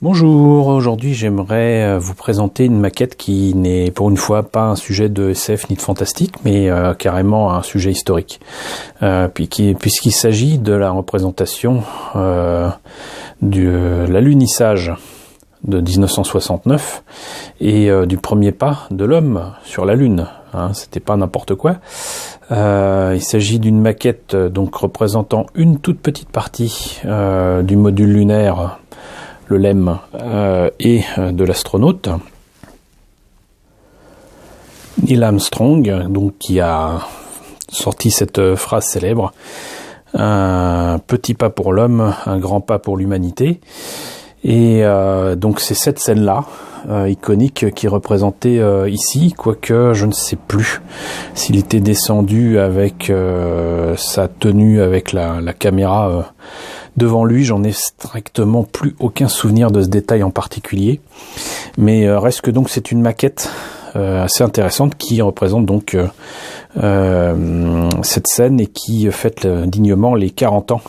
Bonjour, aujourd'hui j'aimerais vous présenter une maquette qui n'est pour une fois pas un sujet de SF ni de fantastique, mais carrément un sujet historique, puisqu'il s'agit de la représentation de l'alunissage de 1969 et du premier pas de l'homme sur la Lune. C'était pas n'importe quoi. Il s'agit d'une maquette donc représentant une toute petite partie du module lunaire, le LEM, et de l'astronaute Neil Armstrong, donc qui a sorti cette phrase célèbre: un petit pas pour l'homme, un grand pas pour l'humanité. Et donc c'est cette scène-là iconique qui est représentée ici, quoique je ne sais plus s'il était descendu avec sa tenue, avec la caméra devant lui. J'en ai strictement plus aucun souvenir de ce détail en particulier, mais reste que donc c'est une maquette assez intéressante qui représente donc cette scène et qui fête dignement les 40 ans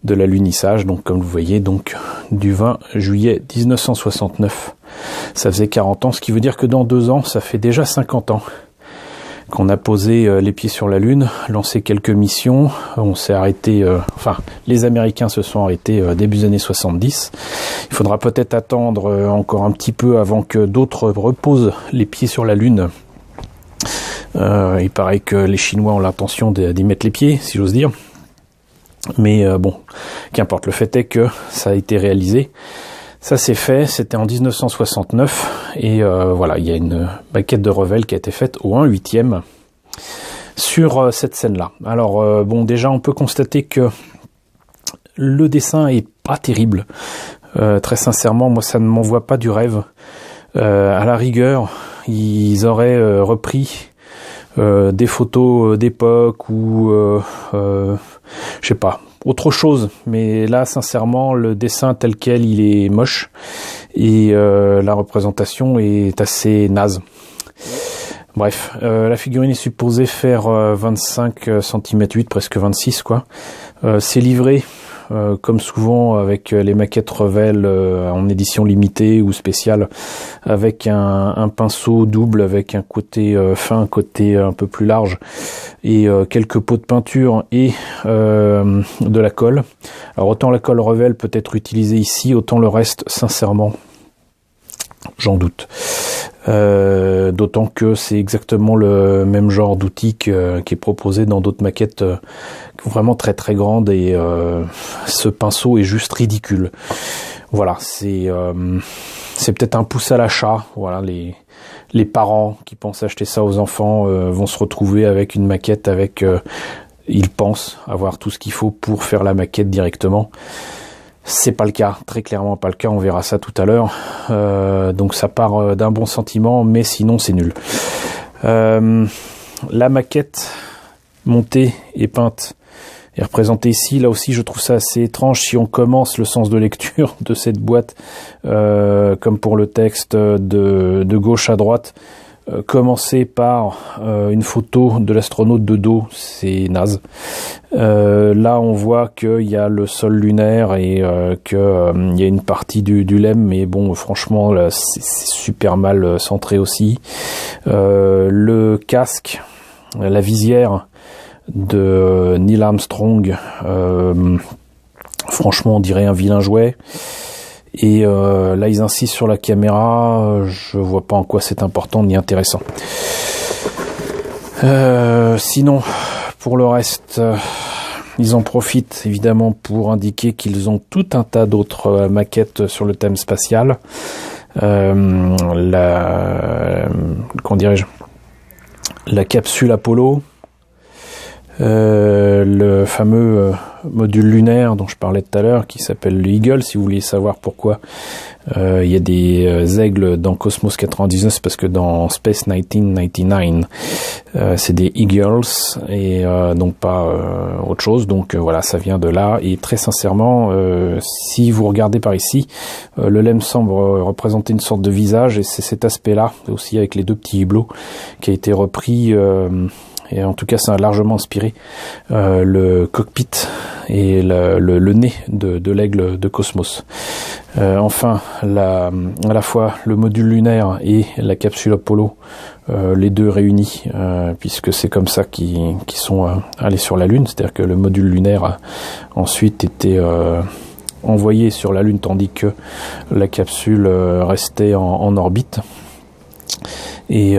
de l'alunissage, donc comme vous voyez, donc du 20 juillet 1969. Ça faisait 40 ans, ce qui veut dire que dans 2 ans, ça fait déjà 50 ans qu'on a posé les pieds sur la Lune, lancé quelques missions. On s'est arrêté, les Américains se sont arrêtés début des années 70. Il faudra peut-être attendre encore un petit peu avant que d'autres reposent les pieds sur la Lune. Il paraît que les Chinois ont l'intention d'y mettre les pieds, si j'ose dire. Mais bon, qu'importe, le fait est que ça a été réalisé. Ça s'est fait, c'était en 1969, et voilà, il y a une maquette de Revel qui a été faite au 1/8 sur cette scène-là. Alors bon, déjà on peut constater que le dessin est pas terrible. Très sincèrement, moi ça ne m'envoie pas du rêve. À la rigueur, ils auraient repris des photos d'époque ou je sais pas, autre chose, mais là sincèrement le dessin tel quel il est moche et la représentation est assez naze. Bref, la figurine est supposée faire 25 cm 8, presque 26 quoi. C'est livré comme souvent avec les maquettes Revel en édition limitée ou spéciale, avec un pinceau double avec un côté fin, un côté un peu plus large, et quelques pots de peinture et de la colle. Alors autant la colle Revel peut être utilisée ici, autant le reste, sincèrement, j'en doute. D'autant que c'est exactement le même genre d'outil qui est proposé dans d'autres maquettes vraiment très très grandes, et ce pinceau est juste ridicule. Voilà, c'est peut-être un pouce à l'achat. Voilà, les parents qui pensent acheter ça aux enfants vont se retrouver avec une maquette avec ils pensent avoir tout ce qu'il faut pour faire la maquette directement. C'est pas le cas, très clairement pas le cas, on verra ça tout à l'heure. Donc ça part d'un bon sentiment, mais sinon c'est nul. La maquette montée et peinte est représentée ici. Là aussi je trouve ça assez étrange si on commence le sens de lecture de cette boîte, comme pour le texte de gauche à droite. Commencer par une photo de l'astronaute de dos, c'est naze. Là on voit qu'il y a le sol lunaire et qu'il y a une partie du LEM, mais bon, franchement là, c'est super mal centré aussi. Le casque, la visière de Neil Armstrong, franchement on dirait un vilain jouet. Et là ils insistent sur la caméra, je vois pas en quoi c'est important ni intéressant. Sinon, pour le reste, ils en profitent évidemment pour indiquer qu'ils ont tout un tas d'autres maquettes sur le thème spatial. Comment dirais-je, la capsule Apollo, le fameux module lunaire dont je parlais tout à l'heure, qui s'appelle le Eagle. Si vous voulez savoir pourquoi il y a des aigles dans Cosmos 99, c'est parce que dans Space 1999 c'est des Eagles et donc pas autre chose. Donc voilà, ça vient de là. Et très sincèrement, si vous regardez par ici, le LEM semble représenter une sorte de visage, et c'est cet aspect là aussi avec les deux petits hublots qui a été repris et en tout cas ça a largement inspiré le cockpit et le nez de l'aigle de Cosmos. Enfin, à la fois le module lunaire et la capsule Apollo, les deux réunis, puisque c'est comme ça qu'ils sont allés sur la Lune, c'est-à-dire que le module lunaire a ensuite été envoyé sur la Lune, tandis que la capsule restait en orbite, et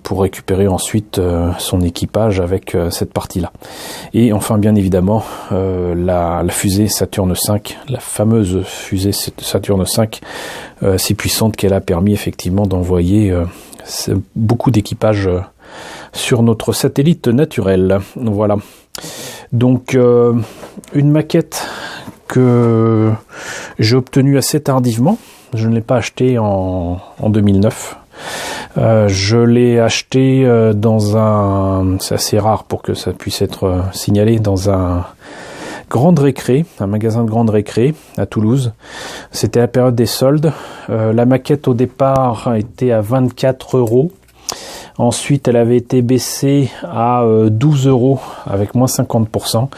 pour récupérer ensuite son équipage avec cette partie-là. Et enfin, bien évidemment, la fusée Saturne V, la fameuse fusée Saturne V, si puissante qu'elle a permis effectivement d'envoyer beaucoup d'équipages sur notre satellite naturel. Voilà. Donc, une maquette que j'ai obtenue assez tardivement. Je ne l'ai pas achetée en 2009. Je l'ai acheté dans un... C'est assez rare pour que ça puisse être signalé, dans un grande récré, un magasin de grande récré à Toulouse. C'était la période des soldes. La maquette au départ était à 24 €. Ensuite, elle avait été baissée à 12 € avec moins 50%.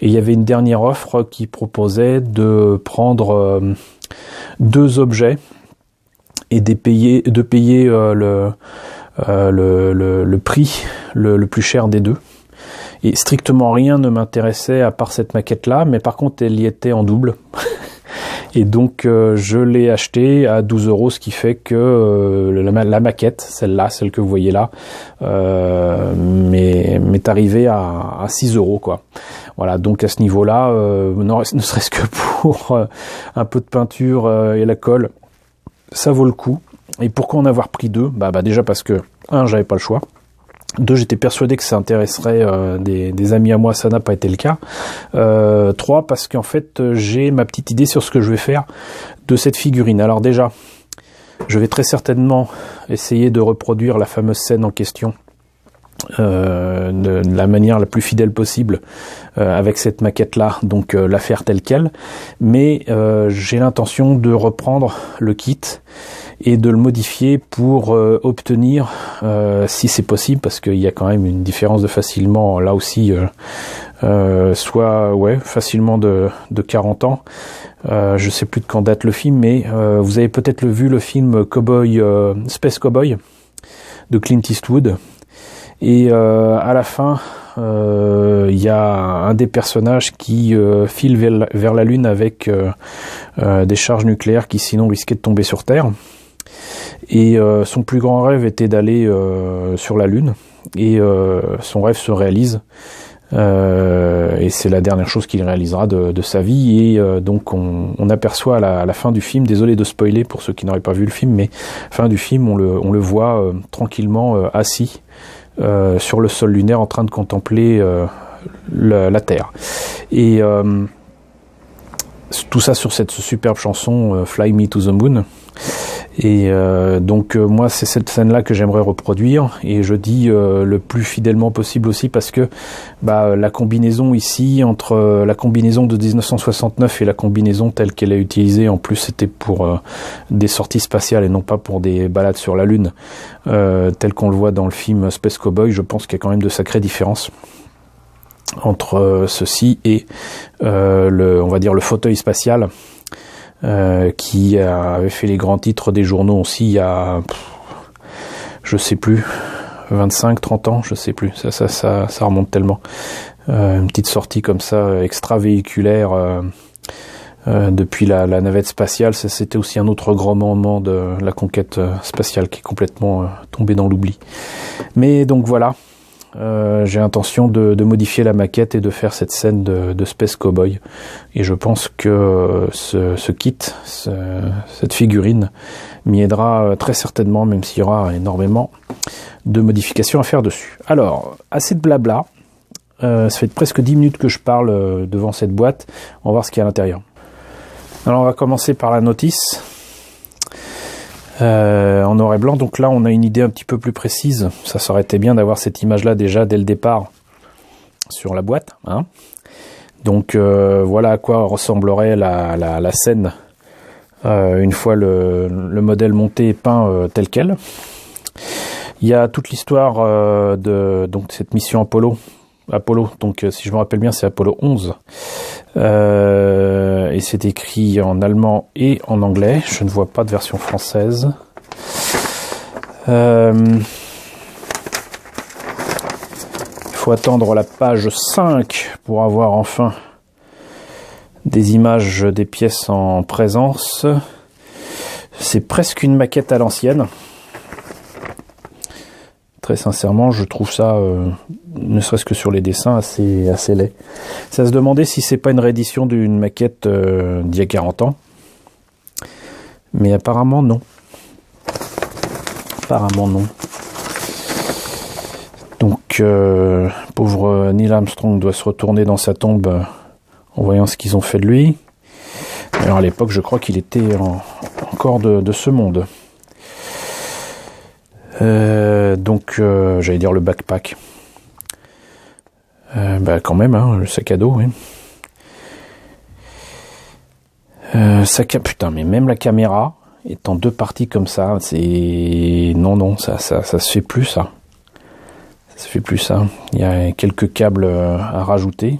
Et il y avait une dernière offre qui proposait de prendre 2 objets et de payer le prix le plus cher des deux. Et strictement rien ne m'intéressait à part cette maquette-là, mais par contre, elle y était en double. Et donc, je l'ai acheté à 12 €, ce qui fait que la maquette, celle que vous voyez là, m'est arrivée à 6 €, quoi. Voilà, donc à ce niveau-là, ne serait-ce que pour un peu de peinture et la colle, ça vaut le coup. Et pourquoi en avoir pris 2 ? Déjà parce que, 1, j'avais pas le choix. 2, j'étais persuadé que ça intéresserait des amis à moi, ça n'a pas été le cas. 3, parce qu'en fait, j'ai ma petite idée sur ce que je vais faire de cette figurine. Alors déjà, je vais très certainement essayer de reproduire la fameuse scène en question de la manière la plus fidèle possible avec cette maquette-là, donc la faire telle quelle. Mais j'ai l'intention de reprendre le kit et de le modifier pour obtenir, si c'est possible, parce qu'il y a quand même une différence de facilement, là aussi, facilement de 40 ans. Je sais plus de quand date le film, mais vous avez peut-être vu le film Space Cowboy de Clint Eastwood. Et à la fin, il y a un des personnages qui file vers la Lune avec des charges nucléaires qui sinon risquaient de tomber sur Terre. Et son plus grand rêve était d'aller sur la Lune. Et son rêve se réalise. Et c'est la dernière chose qu'il réalisera de sa vie. Et donc on aperçoit à la fin du film, désolé de spoiler pour ceux qui n'auraient pas vu le film, mais fin du film, on le voit tranquillement assis sur le sol lunaire en train de contempler la Terre. Et tout ça sur cette superbe chanson Fly Me to the Moon. Et donc moi c'est cette scène-là que j'aimerais reproduire, et je dis le plus fidèlement possible aussi parce que la combinaison ici entre la combinaison de 1969 et la combinaison telle qu'elle est utilisée, en plus c'était pour des sorties spatiales et non pas pour des balades sur la Lune, tel qu'on le voit dans le film Space Cowboy. Je pense qu'il y a quand même de sacrées différences entre ceci et on va dire le fauteuil spatial, qui avait fait les grands titres des journaux aussi il y a, je sais plus, 25-30 ans, je sais plus, ça remonte tellement. Une petite sortie comme ça, extravéhiculaire, depuis la navette spatiale, c'était aussi un autre grand moment de la conquête spatiale qui est complètement tombé dans l'oubli. Mais donc voilà. J'ai l'intention de modifier la maquette et de faire cette scène de Space Cowboy, et je pense que ce kit, cette figurine m'y aidera très certainement, même s'il y aura énormément de modifications à faire dessus. Alors, assez de blabla, ça fait presque 10 minutes que je parle devant cette boîte, on va voir ce qu'il y a à l'intérieur. Alors on va commencer par la notice. En noir et blanc, donc là on a une idée un petit peu plus précise. Ça aurait été bien d'avoir cette image là déjà dès le départ sur la boîte, hein. Donc voilà à quoi ressemblerait la scène une fois le modèle monté et peint tel quel. Il y a toute l'histoire de cette mission Apollo, donc si je me rappelle bien, c'est Apollo 11. Et c'est écrit en allemand et en anglais. Je ne vois pas de version française. Il faut attendre la page 5 pour avoir enfin des images des pièces en présence. C'est presque une maquette à l'ancienne. Très sincèrement, je trouve ça, ne serait-ce que sur les dessins, assez laid. Ça se demandait si c'est pas une réédition d'une maquette d'il y a 40 ans. Mais apparemment non. Apparemment non. Donc, pauvre Neil Armstrong doit se retourner dans sa tombe en voyant ce qu'ils ont fait de lui. Alors à l'époque, je crois qu'il était encore de ce monde. J'allais dire le backpack. Quand même, hein, le sac à dos, oui. Putain, mais même la caméra est en 2 parties comme ça, c'est... Non, ça se fait plus, ça. Ça se fait plus, ça. Il y a quelques câbles à rajouter.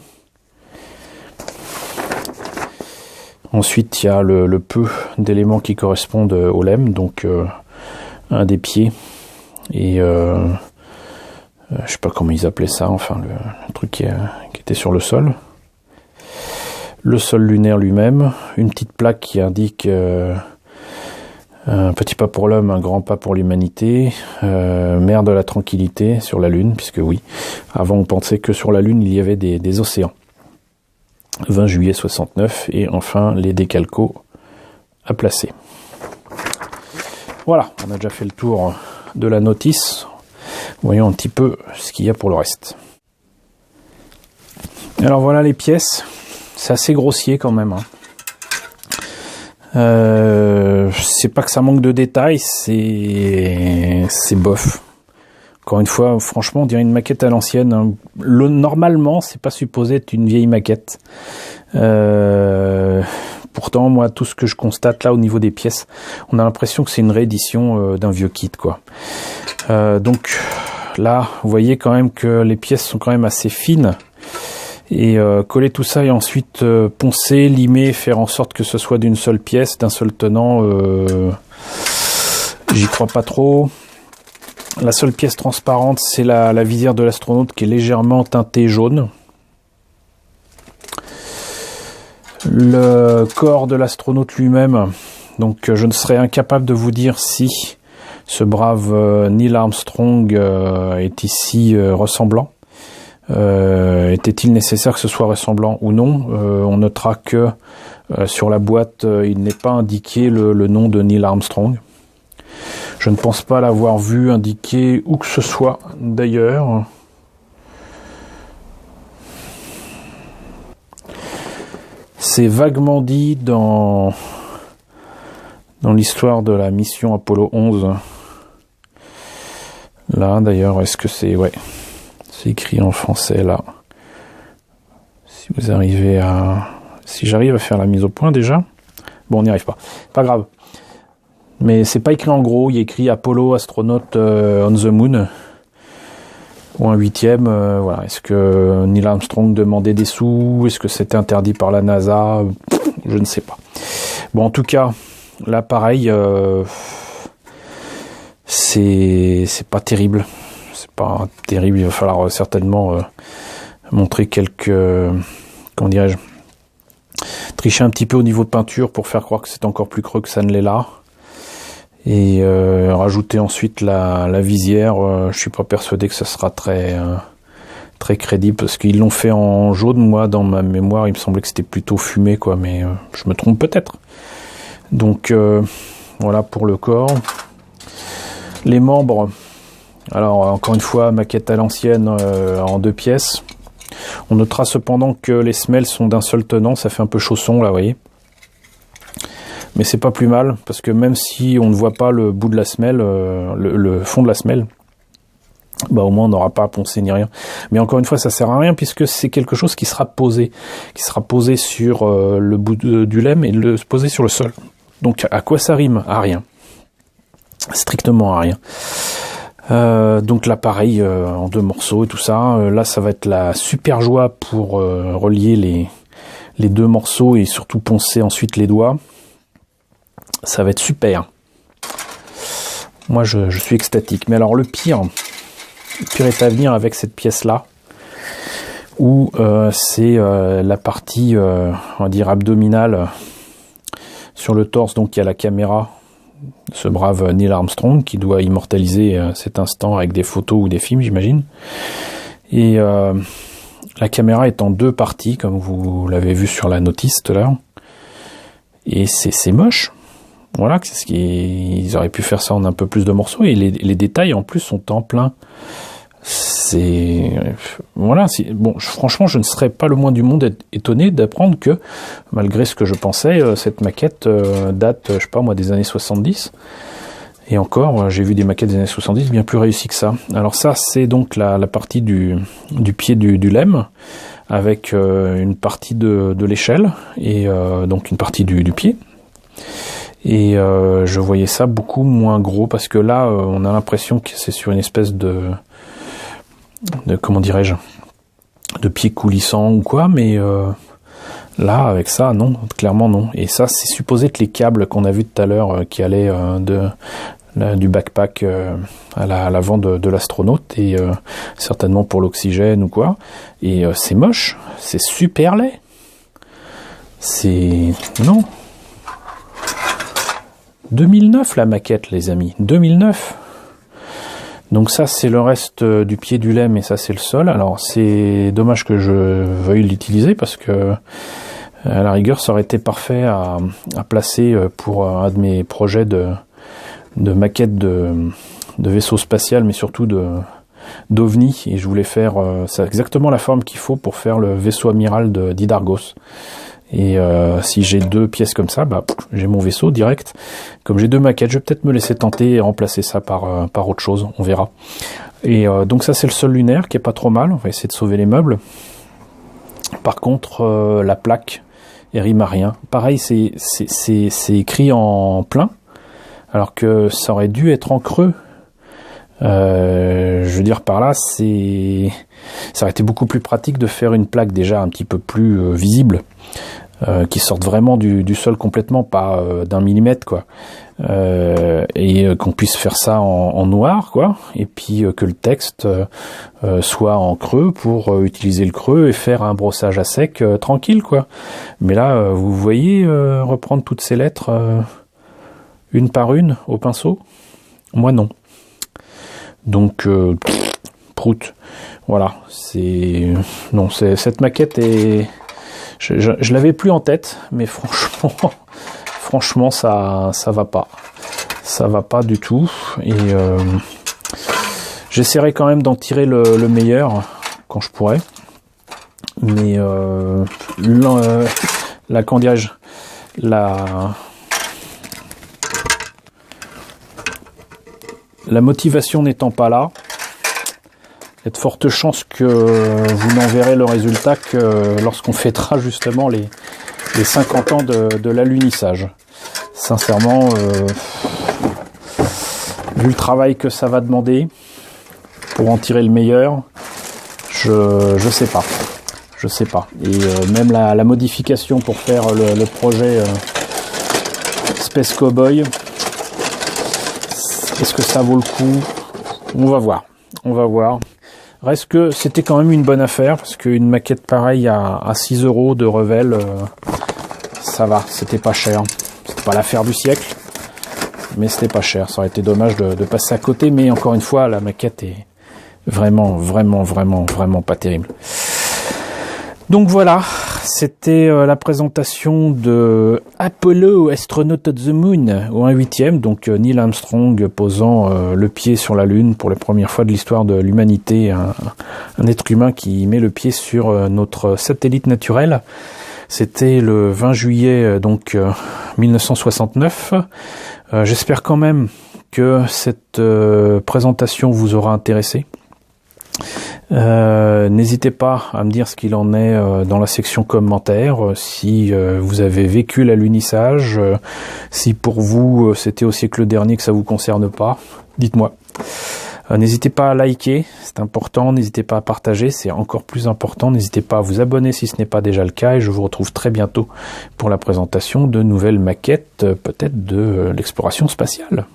Ensuite, il y a le peu d'éléments qui correspondent au lemme, donc un des pieds et je sais pas comment ils appelaient ça, enfin le truc qui était sur le sol. Le sol lunaire lui-même, une petite plaque qui indique un petit pas pour l'homme, un grand pas pour l'humanité, mer de la tranquillité sur la Lune, puisque oui, avant on pensait que sur la Lune il y avait des océans. 20 juillet 69, et enfin les décalcos à placer. Voilà, on a déjà fait le tour de la notice. Voyons un petit peu ce qu'il y a pour le reste. Alors voilà les pièces. C'est assez grossier quand même. C'est pas que ça manque de détails, c'est bof. Encore une fois, franchement, on dirait une maquette à l'ancienne. Hein. Normalement, c'est pas supposé être une vieille maquette. Pourtant, moi, tout ce que je constate là au niveau des pièces, on a l'impression que c'est une réédition d'un vieux kit, quoi. Donc là, vous voyez quand même que les pièces sont quand même assez fines. Et coller tout ça et ensuite poncer, limer, faire en sorte que ce soit d'une seule pièce, d'un seul tenant, j'y crois pas trop. La seule pièce transparente, c'est la visière de l'astronaute qui est légèrement teintée jaune. Le corps de l'astronaute lui-même, donc je ne serais incapable de vous dire si ce brave Neil Armstrong est ici ressemblant. Était-il nécessaire que ce soit ressemblant ou non? On notera que sur la boîte, il n'est pas indiqué le nom de Neil Armstrong. Je ne pense pas l'avoir vu indiqué où que ce soit d'ailleurs. C'est vaguement dit dans l'histoire de la mission Apollo 11. Là d'ailleurs, est-ce que c'est... Ouais, c'est écrit en français là. Si vous arrivez à... Si j'arrive à faire la mise au point déjà. Bon, on n'y arrive pas. Pas grave. Mais c'est pas écrit en gros, il y a écrit Apollo astronaute on the moon. Ou un 8e, voilà. Est-ce que Neil Armstrong demandait des sous? Est-ce que c'était interdit par la NASA? Je ne sais pas. Bon, en tout cas, là, pareil, c'est pas terrible. C'est pas terrible. Il va falloir certainement montrer quelques... comment dirais-je? Tricher un petit peu au niveau de peinture pour faire croire que c'est encore plus creux que ça ne l'est là. Et rajouter ensuite la visière, je suis pas persuadé que ça sera très crédible parce qu'ils l'ont fait en jaune. Moi, dans ma mémoire, il me semblait que c'était plutôt fumé, quoi, mais je me trompe peut-être. Donc voilà pour le corps. Les membres, alors encore une fois, maquette à l'ancienne en 2 pièces. On notera cependant que les semelles sont d'un seul tenant, ça fait un peu chausson là, vous voyez. Mais c'est pas plus mal, parce que même si on ne voit pas le bout de la semelle, le fond de la semelle, bah au moins on n'aura pas à poncer ni rien. Mais encore une fois, ça sert à rien, puisque c'est quelque chose qui sera posé sur le bout du lemme et posé sur le sol. Donc à quoi ça rime? À rien. Strictement à rien. Donc là pareil en 2 morceaux et tout ça. Là ça va être la super joie pour relier les 2 morceaux et surtout poncer ensuite les doigts. Ça va être super. Moi je suis extatique. Mais alors le pire est à venir avec cette pièce là, où c'est la partie on va dire abdominale sur le torse. Donc il y a la caméra, ce brave Neil Armstrong qui doit immortaliser cet instant avec des photos ou des films, j'imagine. Et la caméra est en 2 parties, comme vous l'avez vu sur la notice tout à l'heure. Et c'est moche. Voilà, ils auraient pu faire ça en un peu plus de morceaux. Et les détails en plus sont en plein. Voilà, bon, franchement je ne serais pas le moins du monde étonné d'apprendre que, malgré ce que je pensais, cette maquette date, je sais pas moi, des années 70, et encore j'ai vu des maquettes des années 70 bien plus réussies que ça. Alors ça c'est donc la partie du pied du lemme, avec une partie de l'échelle, et donc une partie du pied. Et je voyais ça beaucoup moins gros, parce que là on a l'impression que c'est sur une espèce de comment dirais-je, de pied coulissant ou quoi, mais là avec ça non, clairement non. Et ça c'est supposé être les câbles qu'on a vu tout à l'heure qui allaient du backpack à l'avant de l'astronaute, et certainement pour l'oxygène ou quoi. Et c'est moche, c'est super laid, c'est non. 2009 la maquette les amis, 2009. Donc ça c'est le reste du pied du lemme, et ça c'est le sol. Alors c'est dommage que je veuille l'utiliser, parce que à la rigueur ça aurait été parfait à placer pour un de mes projets de maquette de vaisseau spatial, mais surtout d'OVNI. Et je voulais faire c'est exactement la forme qu'il faut pour faire le vaisseau amiral d'Idargos. Et si j'ai 2 pièces comme ça, bah j'ai mon vaisseau direct. Comme j'ai 2 maquettes, je vais peut-être me laisser tenter et remplacer ça par autre chose, on verra. Et donc ça c'est le sol lunaire qui est pas trop mal, on va essayer de sauver les meubles. Par contre la plaque, elle rime à rien. Pareil, c'est écrit en plein, alors que ça aurait dû être en creux. Je veux dire par là, ça aurait été beaucoup plus pratique de faire une plaque déjà un petit peu plus visible, qui sorte vraiment du sol complètement, pas d'1 millimètre quoi, et qu'on puisse faire ça en noir quoi, et puis que le texte soit en creux pour utiliser le creux et faire un brossage à sec tranquille quoi. Mais là vous voyez reprendre toutes ces lettres une par une au pinceau, moi non. Donc prout, voilà, cette maquette est, je l'avais plus en tête, mais franchement ça va pas du tout. Et j'essaierai quand même d'en tirer le meilleur quand je pourrai, mais comment dirais-je, la motivation n'étant pas là, il y a de fortes chances que vous n'en verrez le résultat que lorsqu'on fêtera justement les 50 ans de l'alunissage. Sincèrement, vu le travail que ça va demander pour en tirer le meilleur, je sais pas. Et même la modification pour faire le projet Space Cowboy, est-ce que ça vaut le coup? On va voir. Reste que c'était quand même une bonne affaire, parce qu'une maquette pareille à 6 € de Revel, ça va, c'était pas cher. C'était pas l'affaire du siècle, mais c'était pas cher. Ça aurait été dommage de passer à côté, mais encore une fois, la maquette est vraiment pas terrible. Donc voilà, c'était la présentation de Apollo Astronaut of the Moon au 1/8e, donc Neil Armstrong posant le pied sur la Lune pour la première fois de l'histoire de l'humanité, un être humain qui met le pied sur notre satellite naturel. C'était le 20 juillet 1969. J'espère quand même que cette présentation vous aura intéressé. N'hésitez pas à me dire ce qu'il en est dans la section commentaires, si vous avez vécu l'alunissage, si pour vous c'était au siècle dernier que ça vous concerne pas, dites-moi. N'hésitez pas à liker, c'est important, n'hésitez pas à partager, c'est encore plus important, n'hésitez pas à vous abonner si ce n'est pas déjà le cas, et je vous retrouve très bientôt pour la présentation de nouvelles maquettes, peut-être de l'exploration spatiale.